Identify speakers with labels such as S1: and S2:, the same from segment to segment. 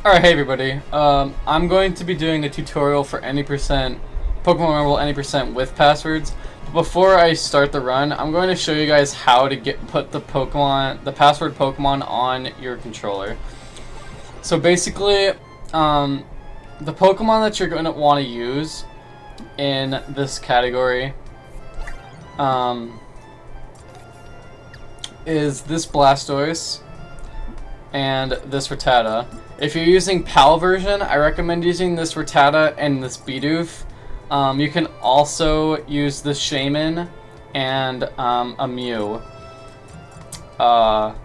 S1: Alright, hey everybody. I'm going to be doing a tutorial for any percent Pokemon Rumble any percent with passwords. But before I start the run, I'm going to show you guys how to put the password Pokemon on your controller. So basically, the Pokemon that you're going to want to use in this category is this Blastoise and this Rattata. If you're using PAL version, I recommend using this Rattata and this Bidoof. You can also use the Shaymin and a Mew. But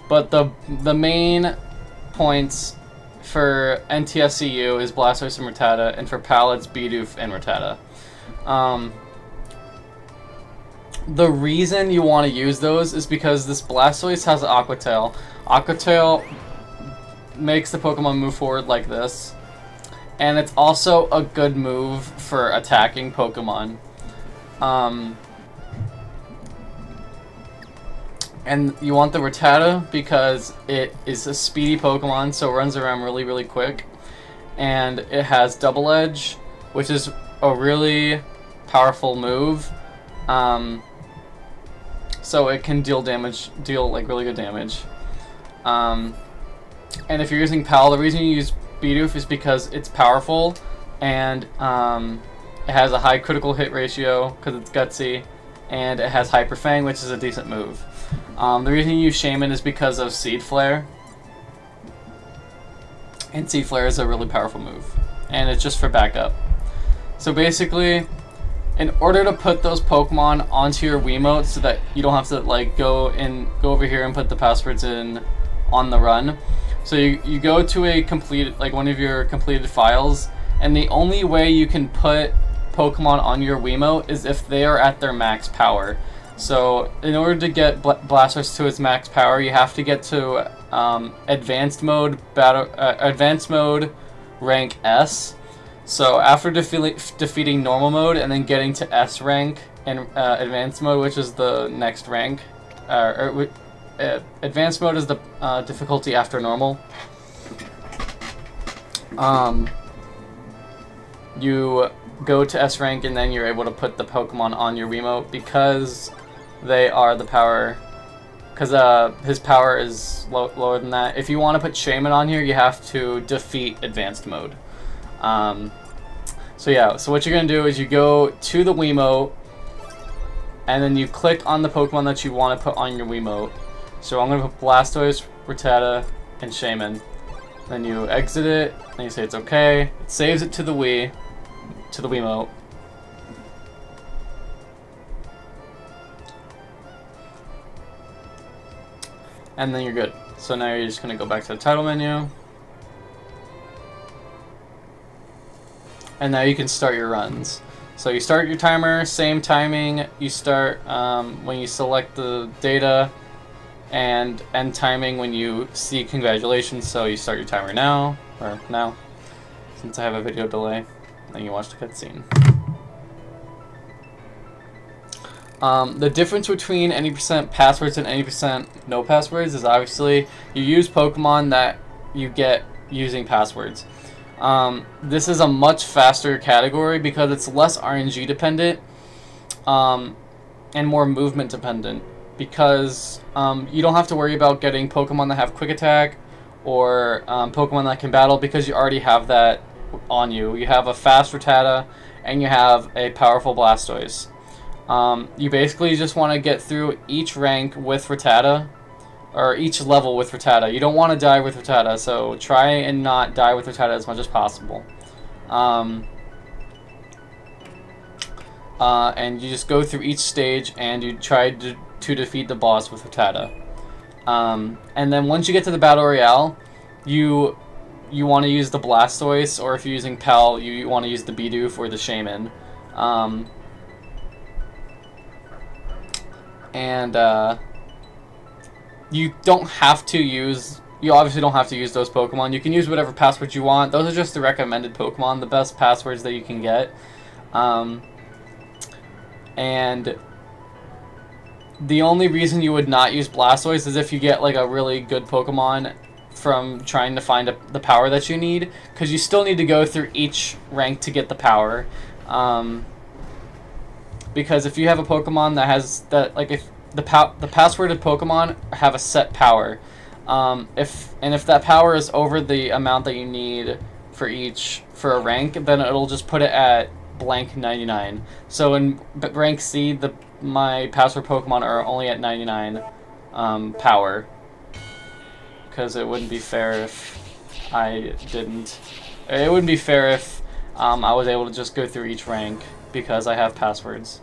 S1: the main points for NTSCU is Blastoise and Rattata, and for PAL it's Bidoof and Rattata. The reason you want to use those is because this Blastoise has Aqua Tail. Aqua Tail makes the Pokemon move forward like this, and it's also a good move for attacking Pokemon. And you want the Rattata because it is a speedy Pokemon, so it runs around really quick, and it has Double Edge, which is a really powerful move. So it can deal like really good damage. And if you're using PAL, the reason you use Bidoof is because it's powerful, and it has a high critical hit ratio because it's gutsy, and it has Hyper Fang, which is a decent move. The reason you use Shaymin is because of Seed Flare, and Seed Flare is a really powerful move, and it's just for backup. So basically, in order to put those Pokemon onto your Wiimote so that you don't have to like go over here and put the passwords in on the run, so you go to a completed, like one of your completed files, and the only way you can put Pokemon on your Wiimote is if they are at their max power. So in order to get Blastoise to its max power, you have to get to advanced mode rank S. So after defeating normal mode and then getting to S rank and advanced mode, which is the next rank, advanced mode is the difficulty after normal. You go to S rank and then you're able to put the Pokemon on your Wiimote because they are the power. Because his power is lower than that. If you want to put Shaymin on here, you have to defeat advanced mode. So yeah, so what you're going to do is you go to the Wiimote, and then you click on the Pokemon that you want to put on your Wiimote. So I'm going to put Blastoise, Rattata, and Shaymin. Then you exit it, and you say it's okay. It saves it to the Wiimote. And then you're good. So now you're just going to go back to the title menu. And now you can start your runs. So you start your timer, same timing. You start when you select the data, and end timing when you see congratulations. So you start your timer now, or now, since I have a video delay. Then you watch the cutscene. The difference between any percent passwords and any percent no passwords is obviously you use Pokemon that you get using passwords. This is a much faster category because it's less RNG dependent and more movement dependent, because you don't have to worry about getting Pokemon that have Quick Attack or Pokemon that can battle, because you already have that on you. You have a fast Rattata and you have a powerful Blastoise. You basically just want to get through each rank with Rattata, or each level with Rattata. You don't want to die with Rattata, so try and not die with Rattata as much as possible. And you just go through each stage and you try to defeat the boss with Rattata. And then once you get to the Battle Royale, you want to use the Blastoise, or if you're using PAL, you want to use the Bidoof or the Shaymin. You don't have to use, you obviously don't have to use those Pokemon. You can use whatever passwords you want. Those are just the recommended Pokemon, the best passwords that you can get. And the only reason you would not use Blastoise is if you get like a really good Pokemon from trying to find the power that you need, because you still need to go through each rank to get the power. Because if you have a Pokemon that has that, like if the passworded Pokemon have a set power, if that power is over the amount that you need for a rank, then it'll just put it at blank 99. So in rank C, my password Pokemon are only at 99 power, because it wouldn't be fair if I didn't. It wouldn't be fair if I was able to just go through each rank because I have passwords.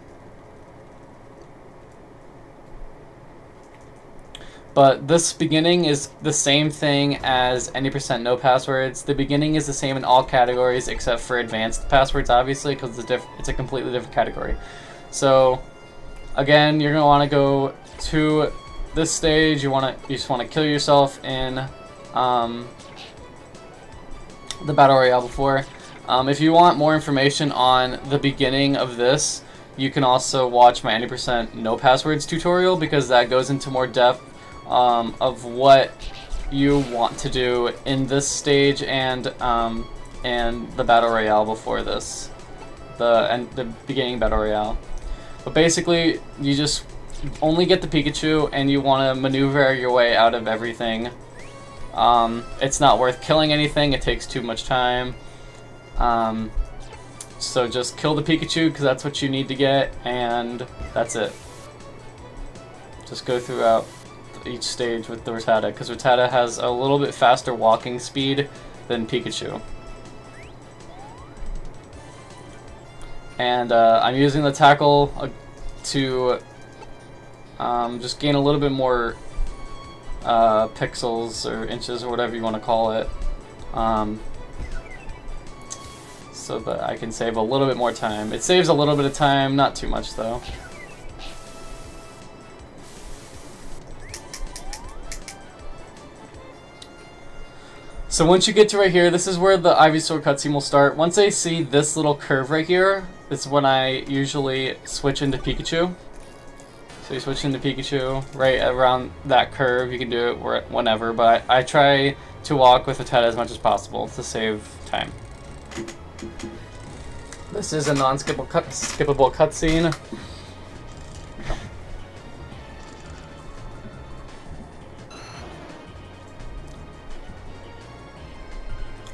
S1: But this beginning is the same thing as any % no passwords. The beginning is the same in all categories except for advanced passwords, obviously, because it's a completely different category. So, again, you're going to want to go to this stage. You just want to kill yourself in the Battle Royale before. If you want more information on the beginning of this, you can also watch my 90% no passwords tutorial, because that goes into more depth of what you want to do in this stage and the Battle Royale before this, the beginning Battle Royale. But basically, you just only get the Pikachu, and you want to maneuver your way out of everything. It's not worth killing anything; it takes too much time. So just kill the Pikachu, because that's what you need to get, and that's it. Just go throughout each stage with the Rattata, because Rattata has a little bit faster walking speed than Pikachu. And I'm using the tackle to just gain a little bit more pixels or inches or whatever you want to call it, so that I can save a little bit more time. It saves a little bit of time, not too much though. So once you get to right here, this is where the Ivysaur cutscene will start. Once I see this little curve right here, it's when I usually switch into Pikachu. So you switch into Pikachu right around that curve. You can do it whenever, but I try to walk with Rattata as much as possible to save time. This is a non-skippable cutscene.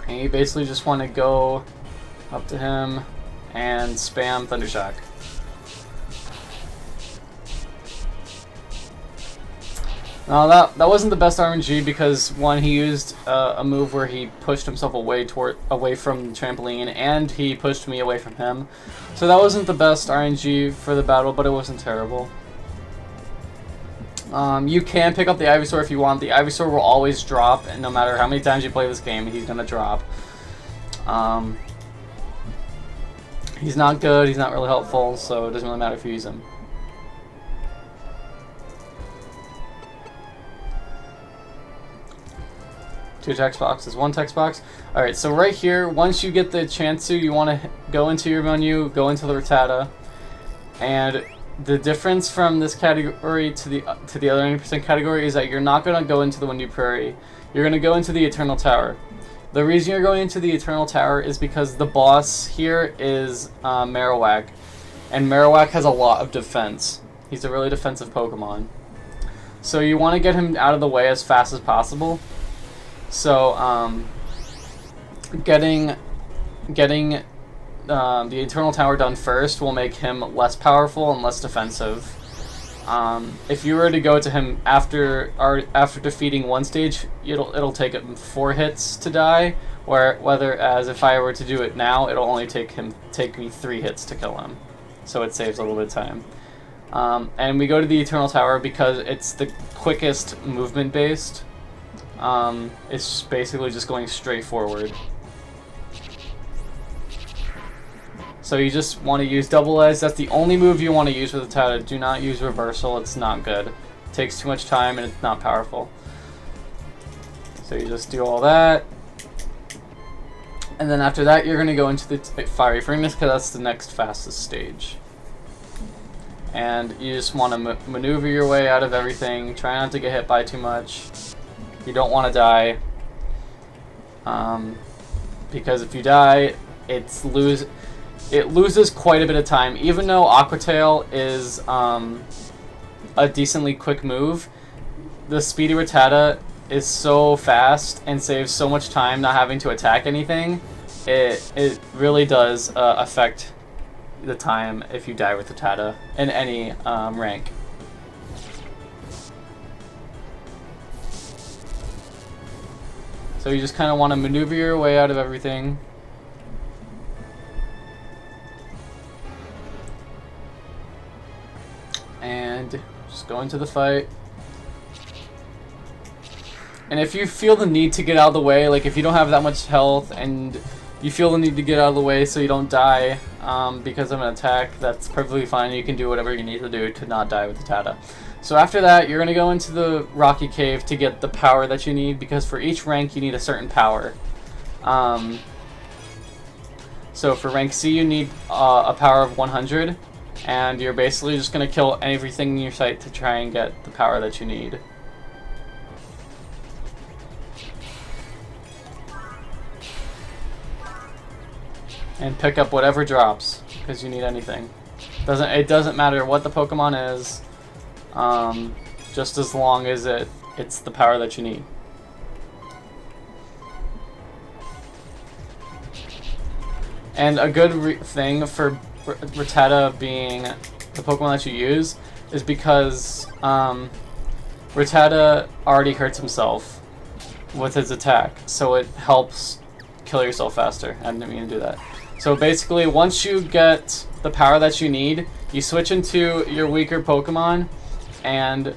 S1: And you basically just want to go up to him and spam Thundershock. Now that wasn't the best RNG, because one, he used a move where he pushed himself away from the trampoline, and he pushed me away from him. So that wasn't the best RNG for the battle, but it wasn't terrible. You can pick up the Ivysaur if you want. The Ivysaur will always drop, and no matter how many times you play this game, he's gonna drop. He's not good, he's not really helpful, so it doesn't really matter if you use him. Two text boxes, one text box. Alright, so right here, once you get the chance to, you want to go into your menu, go into the Rattata, and the difference from this category to the other 90% category is that you're not going to go into the Windy Prairie. You're going to go into the Eternal Tower. The reason you're going into the Eternal Tower is because the boss here is Marowak, and Marowak has a lot of defense. He's a really defensive Pokemon. So you want to get him out of the way as fast as possible. So getting the Eternal Tower done first will make him less powerful and less defensive. If you were to go to him after defeating one stage, it'll take him 4 hits to die. Whereas if I were to do it now, it'll only take me 3 hits to kill him. So it saves a little bit of time. And we go to the Eternal Tower because it's the quickest movement based. It's basically just going straight forward. So you just want to use Double Edge. That's the only move you want to use with the Rattata. Do not use Reversal. It's not good. It takes too much time and it's not powerful. So you just do all that. And then after that, you're going to go into the Fiery Furnace, because that's the next fastest stage. And you just want to maneuver your way out of everything. Try not to get hit by too much. You don't want to die. because if you die, it loses quite a bit of time. Even though Aqua Tail is a decently quick move, the Speedy Rattata is so fast and saves so much time not having to attack anything. It really does affect the time if you die with Rattata in any rank. So you just kind of want to maneuver your way out of everything. And just go into the fight. And if you feel the need to get out of the way, like if you don't have that much health and you feel the need to get out of the way so you don't die because of an attack, that's perfectly fine. You can do whatever you need to do to not die with Rattata. So after that, you're going to go into the Rocky Cave to get the power that you need, because for each rank you need a certain power. So for rank C you need a power of 100, and you're basically just going to kill everything in your sight to try and get the power that you need. And pick up whatever drops, because you need anything. It doesn't matter what the Pokemon is, just as long as it's the power that you need. And a good thing for Rattata being the Pokemon that you use is because Rattata already hurts himself with his attack, so it helps kill yourself faster. I didn't mean to do that. So basically, once you get the power that you need, you switch into your weaker Pokemon and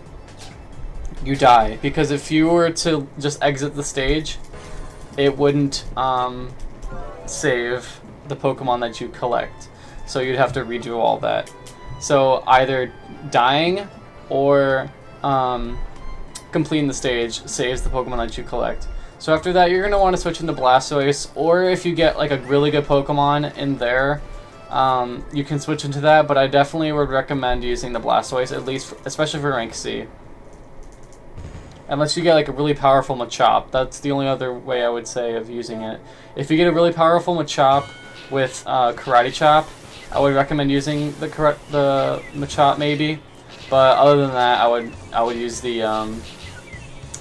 S1: you die. Because if you were to just exit the stage, it wouldn't save the Pokemon that you collect. So you'd have to redo all that. So either dying or completing the stage saves the Pokemon that you collect. So after that, you're going to want to switch into Blastoise, or if you get like a really good Pokemon in there, you can switch into that, but I definitely would recommend using the Blastoise, at least, especially for rank C. Unless you get like a really powerful Machop, that's the only other way I would say of using it. If you get a really powerful Machop with Karate Chop, I would recommend using the Machop maybe, but other than that, I would use the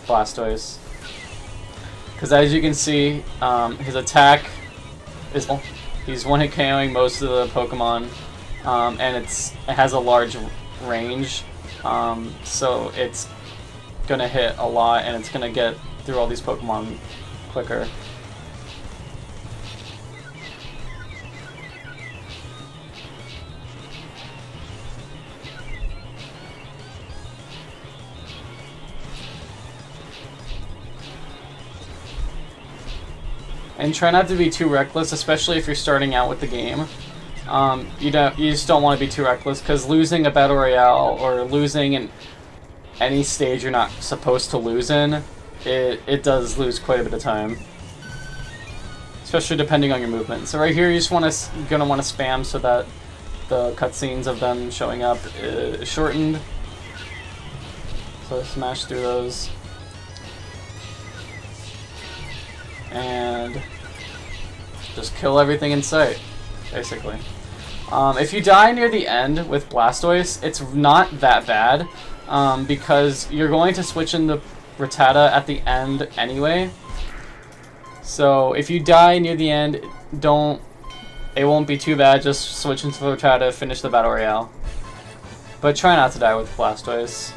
S1: Blastoise. Because as you can see, his attack is he's one-hit KOing most of the Pokemon, and it has a large range, so it's gonna hit a lot, and it's gonna get through all these Pokemon quicker. And try not to be too reckless, especially if you're starting out with the game. You just don't want to be too reckless, because losing a Battle Royale or losing in any stage you're not supposed to lose in, it does lose quite a bit of time. Especially depending on your movement. So right here, you just gonna want to spam so that the cutscenes of them showing up is shortened. So smash through those. And just kill everything in sight, basically. If you die near the end with Blastoise, it's not that bad, because you're going to switch into Rattata at the end anyway. So if you die near the end, it won't be too bad. Just switch into Rattata, finish the Battle Royale. But try not to die with Blastoise.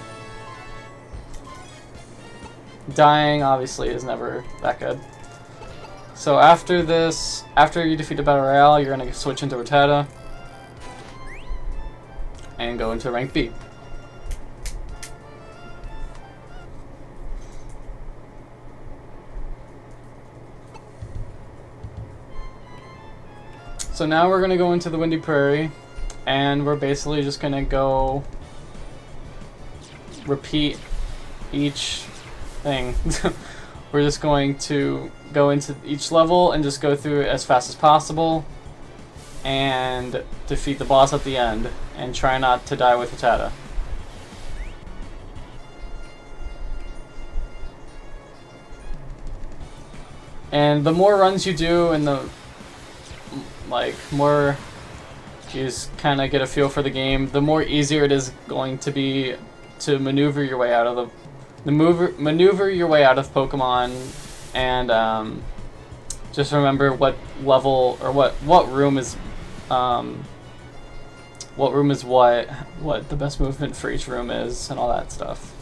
S1: Dying, obviously, is never that good. So after this, after you defeat the Battle Royale, you're going to switch into Rattata and go into rank B. So now we're going to go into the Windy Prairie, and we're basically just going to go repeat each thing. We're just going to go into each level and just go through it as fast as possible and defeat the boss at the end, and try not to die with Rattata. And the more runs you do, and the more you just kind of get a feel for the game, the more easier it is going to be to maneuver your way out of maneuver your way out of Pokemon, and just remember what level or what room is what the best movement for each room is, and all that stuff.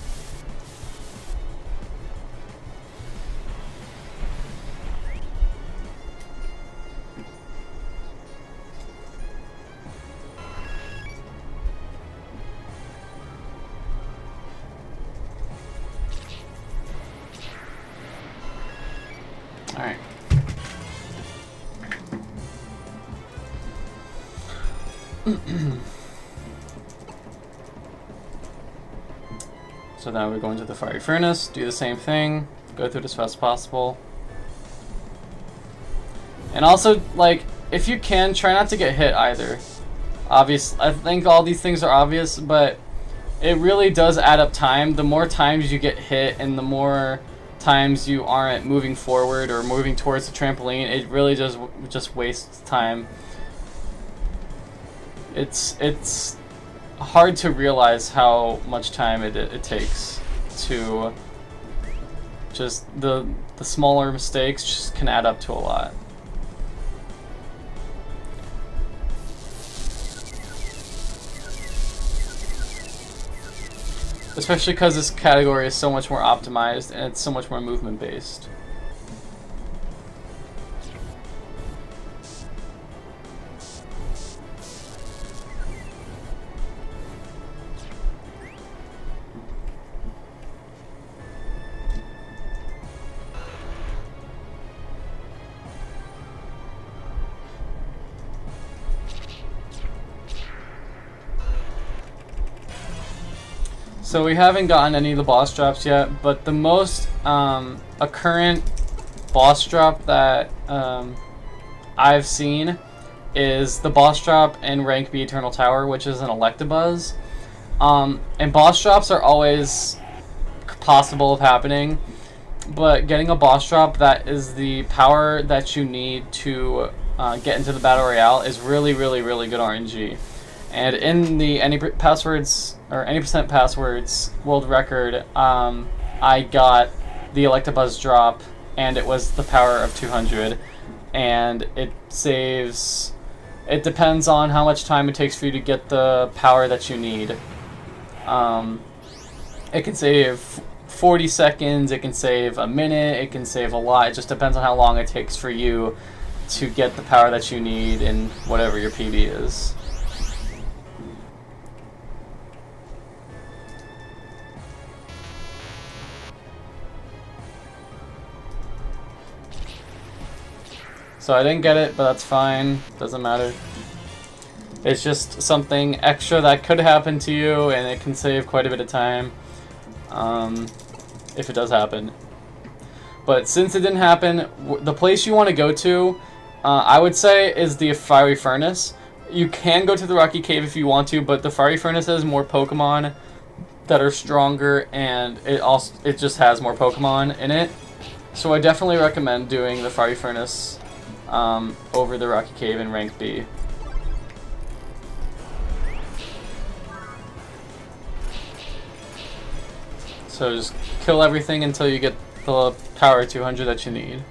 S1: Alright. So now we're going to the Fiery Furnace, do the same thing, go through it as fast as possible. And also, like, if you can, try not to get hit either. Obviously, I think all these things are obvious, but it really does add up time. The more times you get hit and the more times you aren't moving forward or moving towards the trampoline, it really does just waste time. It's hard to realize how much time it takes to just the smaller mistakes just can add up to a lot. Especially because this category is so much more optimized and it's so much more movement based. So we haven't gotten any of the boss drops yet, but the most a current boss drop that I've seen is the boss drop in Rank B Eternal Tower, which is an Electabuzz. And boss drops are always possible of happening, but getting a boss drop that is the power that you need to get into the Battle Royale is really, really, really good RNG. And in the any percent passwords world record, I got the Electabuzz drop, and it was the power of 200, and it saves. It depends on how much time it takes for you to get the power that you need. It can save 40 seconds, it can save a minute, it can save a lot. It just depends on how long it takes for you to get the power that you need in whatever your PB is. So I didn't get it, but that's fine. Doesn't matter. It's just something extra that could happen to you, and it can save quite a bit of time if it does happen. But since it didn't happen, the place you want to go to, I would say, is the Fiery Furnace. You can go to the Rocky Cave if you want to, but the Fiery Furnace has more Pokemon that are stronger, and it just has more Pokemon in it. So I definitely recommend doing the Fiery Furnace over the Rocky Cave in Rank B. So just kill everything until you get the power 200 that you need.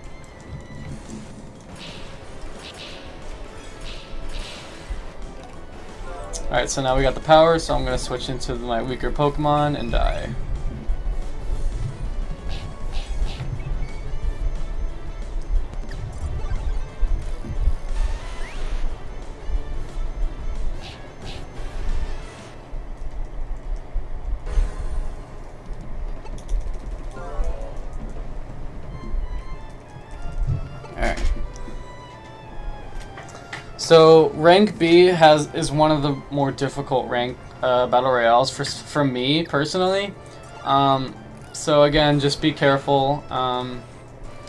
S1: Alright, so now we got the power, so I'm going to switch into my weaker Pokemon and die. So Rank B is one of the more difficult rank battle royales for me personally. So again, just be careful,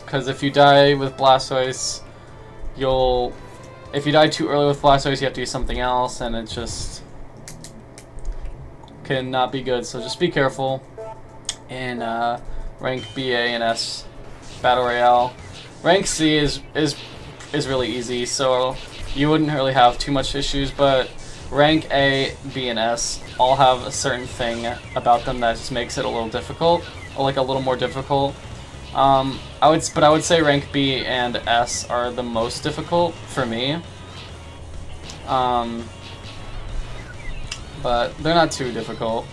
S1: because if you die with Blastoise, if you die too early with Blastoise, you have to do something else, and it just can not be good. So just be careful in Rank B, A, and S battle royale. Rank C is really easy, so you wouldn't really have too much issues, but rank A, B, and S all have a certain thing about them that just makes it a little difficult, or like a little more difficult. I would say rank B and S are the most difficult for me. But they're not too difficult.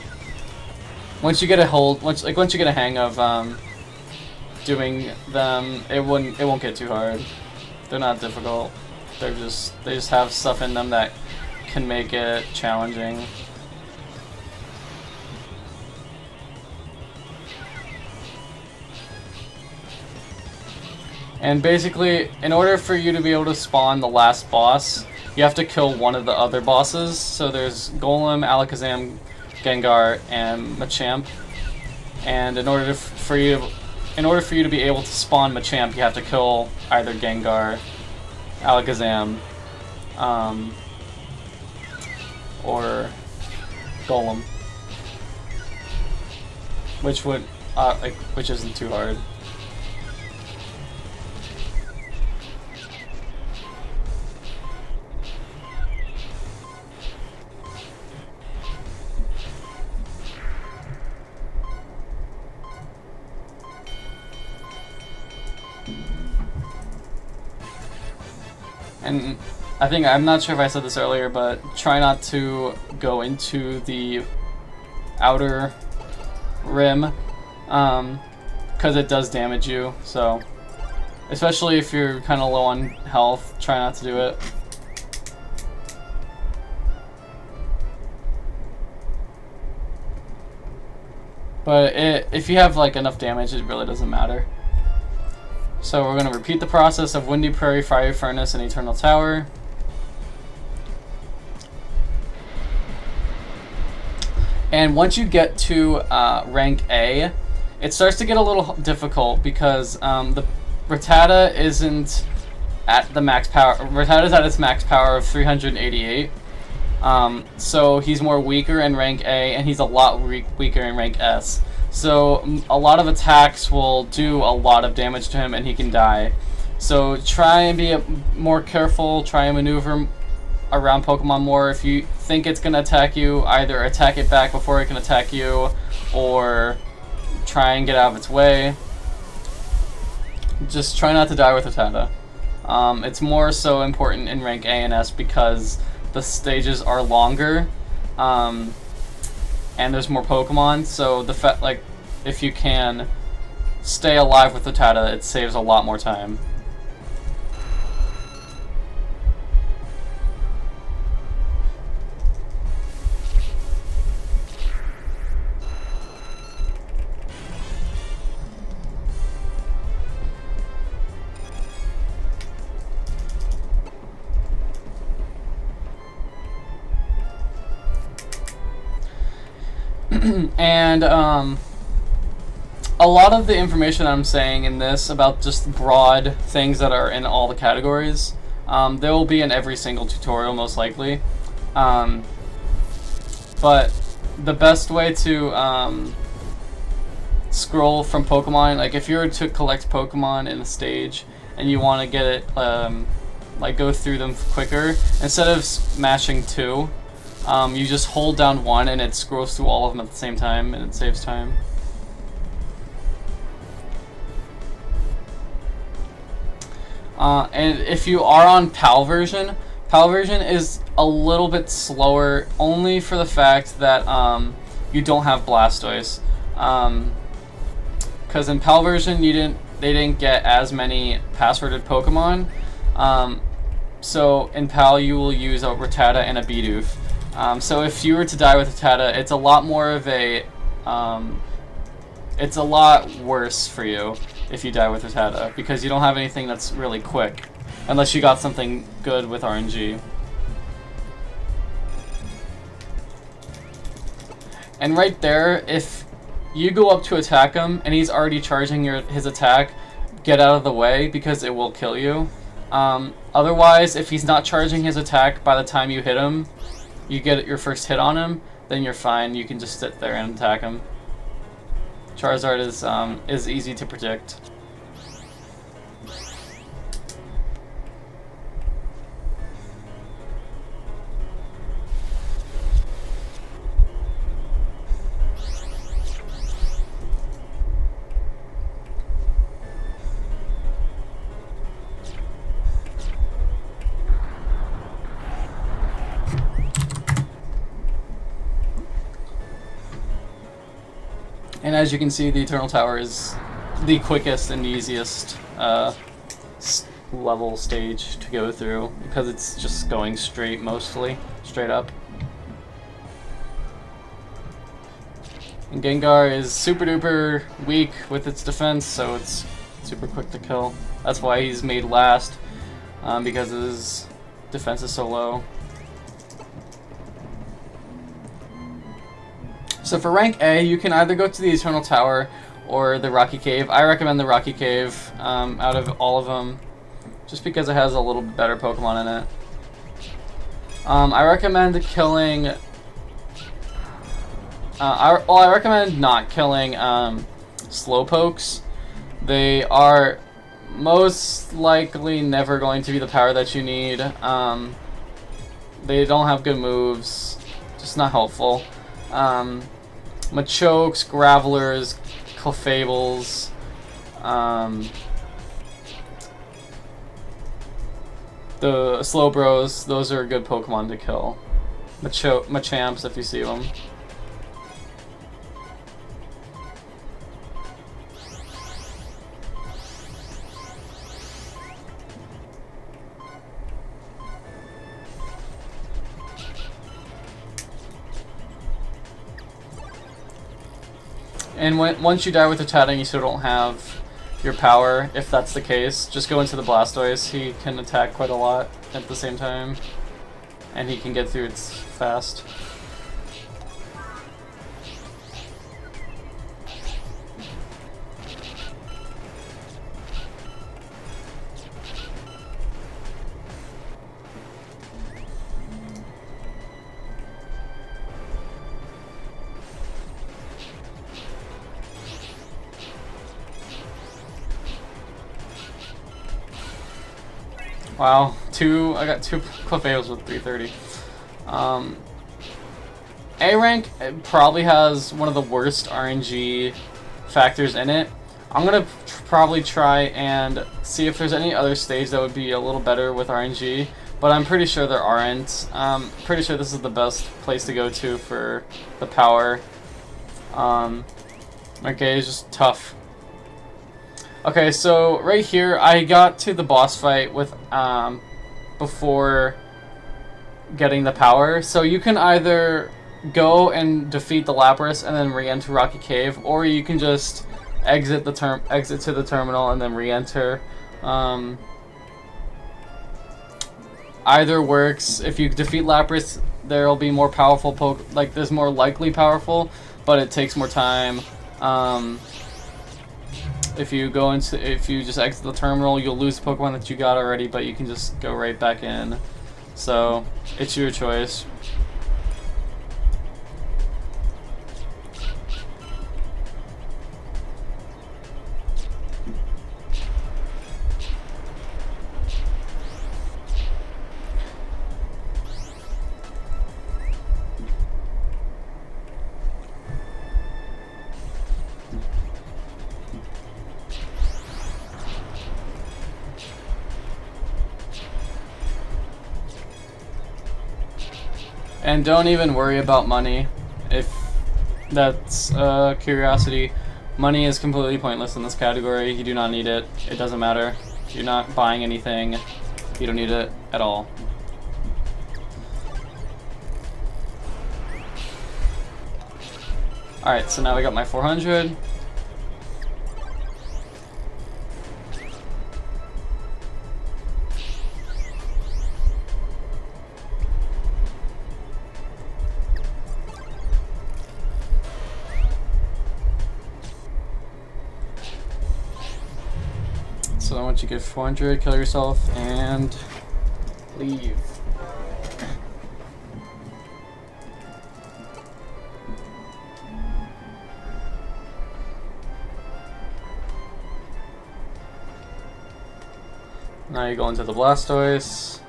S1: Once you get once you get a hang of doing them, it won't get too hard. They're not difficult. They just have stuff in them that can make it challenging. And basically, in order for you to be able to spawn the last boss, you have to kill one of the other bosses. So there's Golem, Alakazam, Gengar, and Machamp. And in order for you to be able to spawn Machamp, you have to kill either Gengar, Alakazam, or Golem, which isn't too hard. And I'm not sure if I said this earlier, but try not to go into the outer rim, because it does damage you, so especially if you're kind of low on health, try not to do it. But if you have like enough damage, it really doesn't matter. So we're going to repeat the process of Windy Prairie, Fiery Furnace, and Eternal Tower. And once you get to rank A, it starts to get a little difficult because the Rattata isn't at the max power. Rattata's at its max power of 388. So he's more weaker in rank A, and he's a lot weaker in rank S. So a lot of attacks will do a lot of damage to him and he can die. So try and be more careful, try and maneuver around Pokemon more. If you think it's going to attack you, either attack it back before it can attack you, or try and get out of its way. Just try not to die with Rattata. It's more so important in rank A and S because the stages are longer. And there's more Pokemon, so if you can stay alive with Rattata, it saves a lot more time. And a lot of the information I'm saying in this about just broad things that are in all the categories, there will be in every single tutorial most likely. But the best way to scroll from Pokemon, like if you were to collect Pokemon in a stage and you want to get it, like go through them quicker, instead of smashing 2, you just hold down 1 and it scrolls through all of them at the same time and it saves time. And if you are on PAL version is a little bit slower only for the fact that you don't have Blastoise. Because in PAL version they didn't get as many passworded Pokemon. So in PAL you will use a Rattata and a Bidoof. So if you were to die with Rattata, it's a lot more of a, it's a lot worse for you if you die with Rattata, because you don't have anything that's really quick, unless you got something good with RNG. And right there, if you go up to attack him, and he's already charging his attack, get out of the way, because it will kill you. Otherwise, if he's not charging his attack by the time you hit him, you get your first hit on him, then you're fine. You can just sit there and attack him. Charizard is easy to predict. And as you can see, the Eternal Tower is the quickest and easiest level stage to go through because it's just going straight, mostly straight up. And Gengar is super duper weak with its defense, so it's super quick to kill. That's why he's made last, because his defense is so low. So for rank A, you can either go to the Eternal Tower or the Rocky Cave. I recommend the Rocky Cave out of all of them, just because it has a little bit better Pokemon in it. I recommend killing... I recommend not killing Slowpokes. They are most likely never going to be the power that you need. They don't have good moves, just not helpful. Machokes, Gravelers, Clefables, the Slowbros, those are good Pokemon to kill. Machamps, if you see them. And once you die with the Tatting, you still don't have your power. If that's the case, just go into the Blastoise. He can attack quite a lot at the same time, and he can get through it fast. Wow, I got two Clefairs with 330. A rank probably has one of the worst RNG factors in it. I'm gonna probably try and see if there's any other stage that would be a little better with RNG, but I'm pretty sure there aren't. Pretty sure this is the best place to go to for the power. Okay, it's just tough. Okay, so right here, I got to the boss fight with before getting the power. So you can either go and defeat the Lapras and then re-enter Rocky Cave, or you can just exit to the terminal and then re-enter. Either works. If you defeat Lapras, there'll be more powerful there's more likely powerful, but it takes more time. If you just exit the terminal, you'll lose the Pokemon that you got already, but you can just go right back in. So, it's your choice. And don't even worry about money, if that's curiosity. Money is completely pointless in this category. You do not need it. It doesn't matter. You're not buying anything. You don't need it at all. Alright, so now we got my 400. So once you get 400, kill yourself and leave. Now you go into the Blastoise.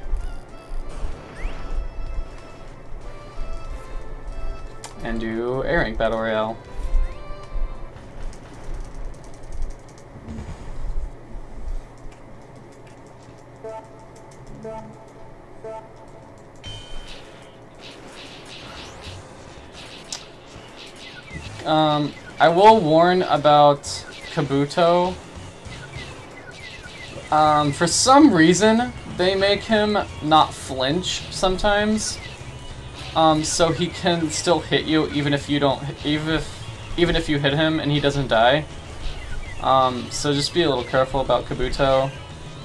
S1: And do A rank Battle Royale. I will warn about Kabuto. For some reason, they make him not flinch sometimes. So he can still hit you even if you don't, even if you hit him and he doesn't die. So just be a little careful about Kabuto.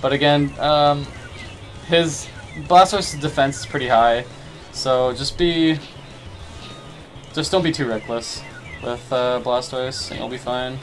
S1: But again, his Blastoise' defense is pretty high, so just don't be too reckless with Blastoise, and you'll be fine.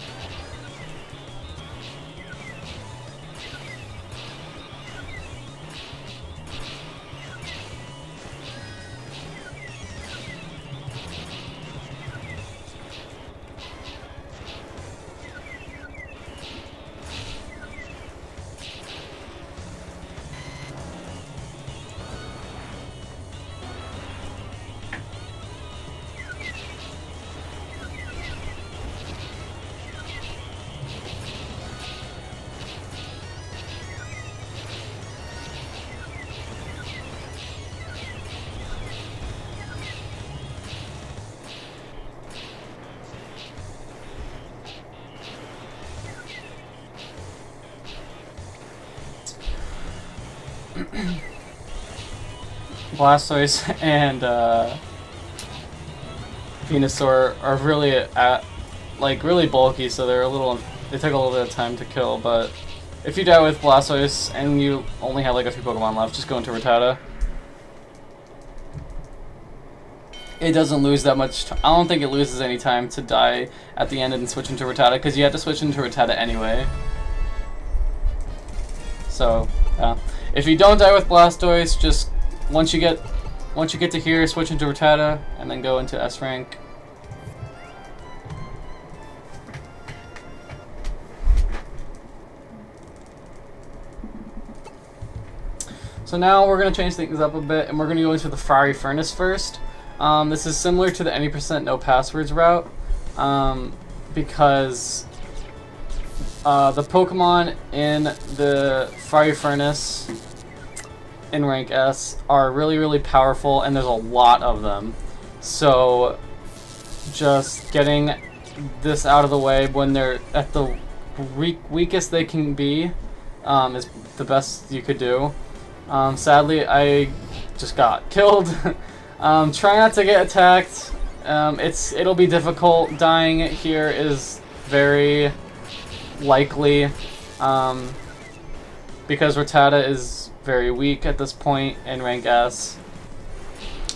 S1: Blastoise and Venusaur are really really bulky, so they take a little bit of time to kill. But if you die with Blastoise and you only have like a few Pokemon left, just go into Rattata. It doesn't lose that much. I don't think it loses any time to die at the end and switch into Rattata, because you have to switch into Rattata anyway. So yeah, if you don't die with Blastoise, just once you get to here, switch into Rattata, and then go into S rank. So now we're going to change things up a bit, and we're going to go into the Fiery Furnace first. This is similar to the any % no passwords route, because the Pokemon in the Fiery Furnace in rank S are really powerful, and there's a lot of them. So just getting this out of the way when they're at the weakest they can be is the best you could do. Sadly, I just got killed. Try not to get attacked. It'll be difficult. Dying here is very likely because Rattata is very weak at this point in rank S.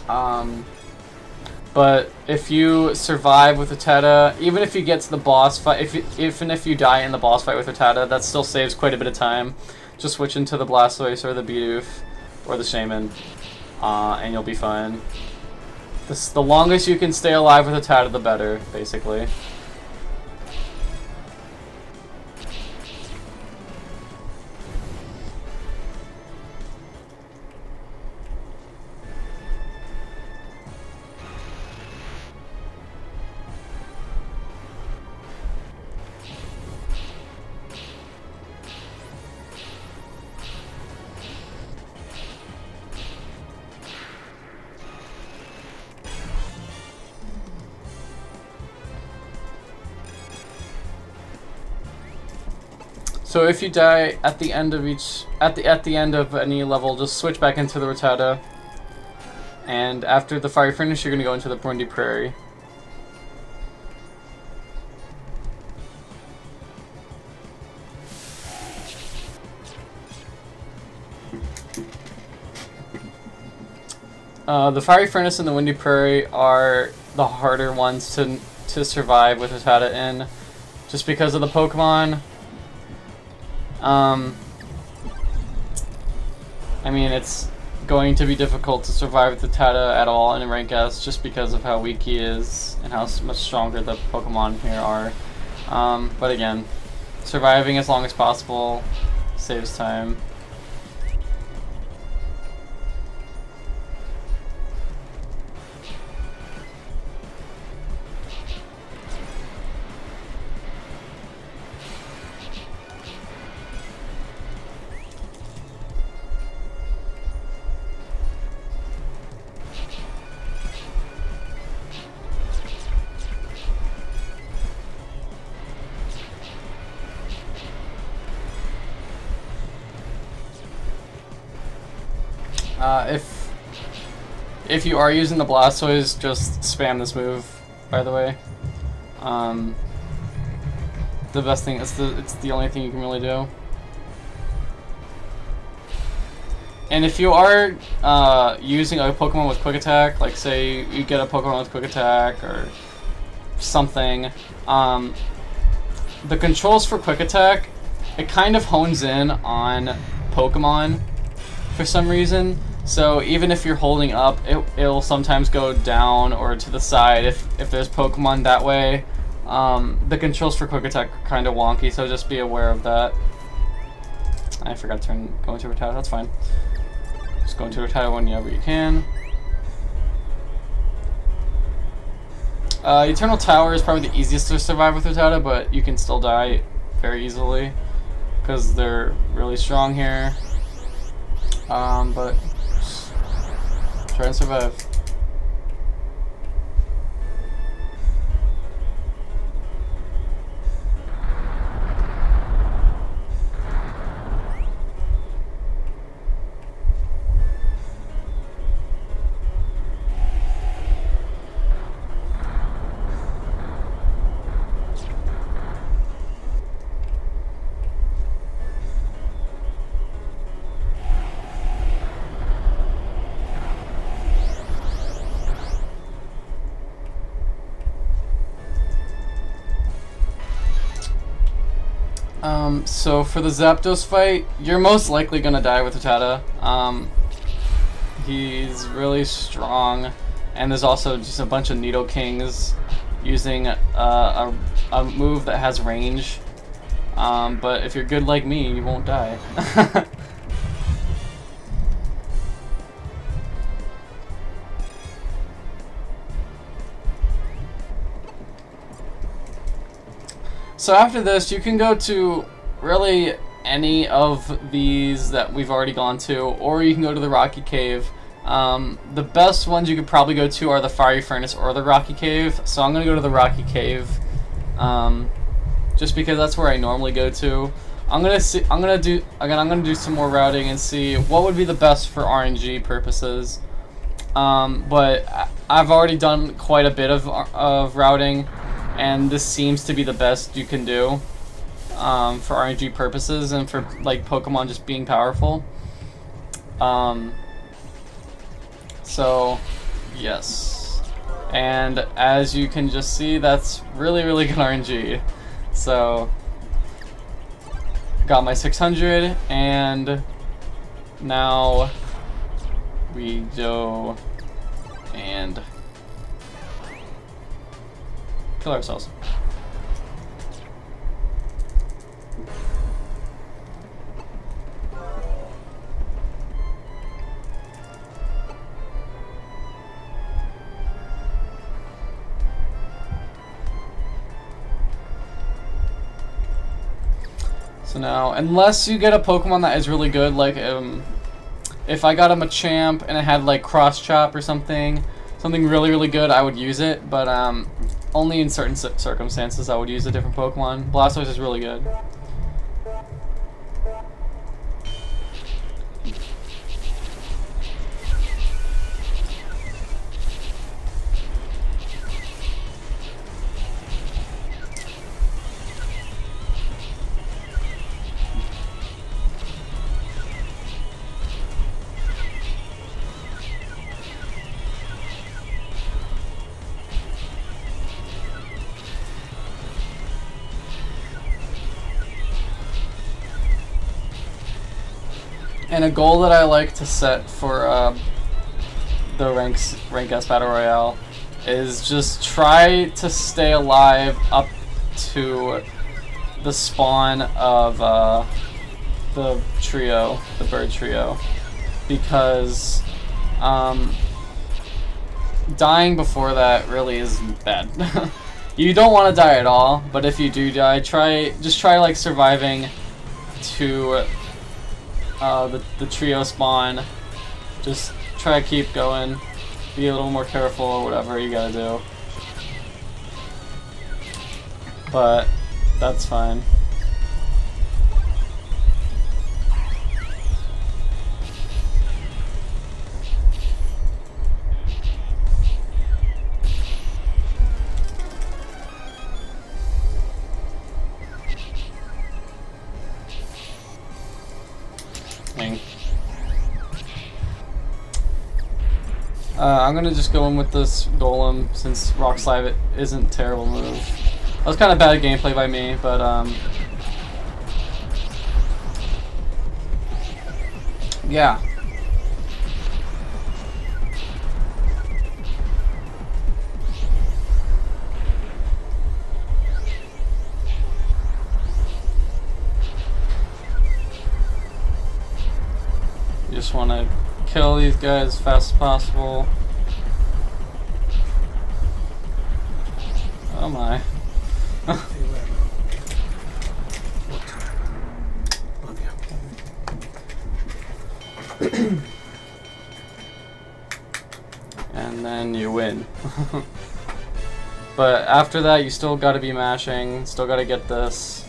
S1: But if you survive with Rattata, even if you get to the boss fight, even if you die in the boss fight with Rattata, that still saves quite a bit of time. Just switch into the Blastoise or the Bidoof or the Shaman, and you'll be fine. The longest you can stay alive with Rattata, the better, basically. So if you die at the end of the end of any level, just switch back into the Rattata. And after the Fiery Furnace, you're gonna go into the Burundi Prairie. The Fiery Furnace and the Windy Prairie are the harder ones to survive with Rattata in, just because of the Pokemon. I mean, it's going to be difficult to survive with Rattata at all in rank S, just because of how weak he is and how much stronger the Pokemon here are. But again, surviving as long as possible saves time. If you are using the Blastoise, just spam this move, by the way. The best thing, it's the only thing you can really do. And if you are using a Pokemon with Quick Attack, like say you get a Pokemon with Quick Attack or something, the controls for Quick Attack, it kind of hones in on Pokemon for some reason. So even if you're holding up, it'll sometimes go down or to the side if there's Pokemon that way. The controls for Quick Attack are kind of wonky, so just be aware of that. I forgot to go into Rattata, that's fine. Just go into Rattata whenever you can. Eternal Tower is probably the easiest to survive with Rattata, but you can still die very easily because they're really strong here. But just try and survive. So for the Zapdos fight, you're most likely gonna die with Rattata. He's really strong, and there's also just a bunch of Nidokings using a move that has range. But if you're good like me, you won't die. So after this, you can go to really any of these that we've already gone to, or you can go to the Rocky Cave. The best ones you could probably go to are the Fiery Furnace or the Rocky Cave, so I'm going to go to the Rocky Cave, just because that's where I normally go to. I'm gonna do some more routing and see what would be the best for RNG purposes. But I've already done quite a bit of routing, and this seems to be the best you can do for RNG purposes and for like Pokemon just being powerful. So yes, and as you can just see, that's really good RNG. So got my 600, and now we go and kill ourselves. So now, unless you get a Pokemon that is really good, like if I got a Machamp and it had like Cross Chop or something really good, I would use it, but only in certain circumstances I would use a different Pokemon. Blastoise is really good. And a goal that I like to set for the Rank S Battle Royale is just try to stay alive up to the spawn of the trio, the bird trio, because dying before that really is bad. You don't want to die at all, but if you do die, just try like surviving to the trio spawn. Just try to keep going, be a little more careful or whatever you gotta do, but that's fine. Dang. I'm gonna just go in with this Golem since Rock Slide isn't a terrible move. That was kind of bad gameplay by me, but yeah. You just want to kill these guys as fast as possible. Oh my. And then you win. But after that, you still gotta be mashing, still gotta get this.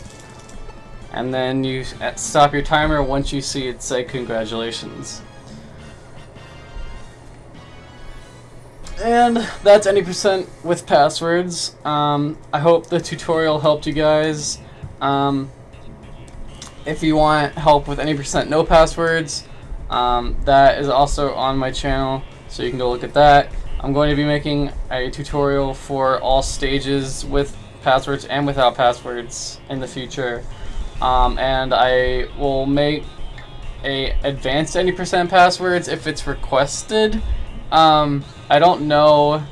S1: And then you stop your timer once you see it say congratulations. And that's any percent with passwords. I hope the tutorial helped you guys. If you want help with any percent no passwords, that is also on my channel, so you can go look at that. I'm going to be making a tutorial for all stages with passwords and without passwords in the future. And I will make a advanced any percent passwords if it's requested. I don't know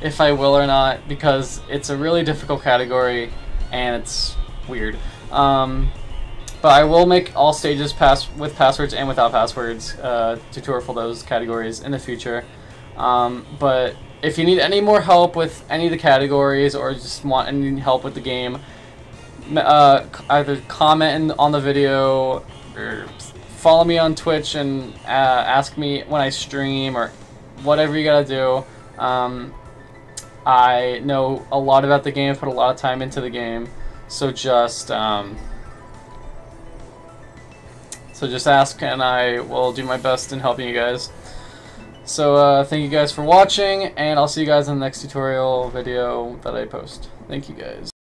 S1: if I will or not because it's a really difficult category and it's weird. But I will make all stages with passwords and without passwords tutorial for those categories in the future. But if you need any more help with any of the categories or just want any help with the game, either comment on the video or follow me on Twitch and ask me when I stream or whatever you gotta do. I know a lot about the game, put a lot of time into the game, so just ask and I will do my best in helping you guys. So thank you guys for watching, and I'll see you guys in the next tutorial video that I post. Thank you guys.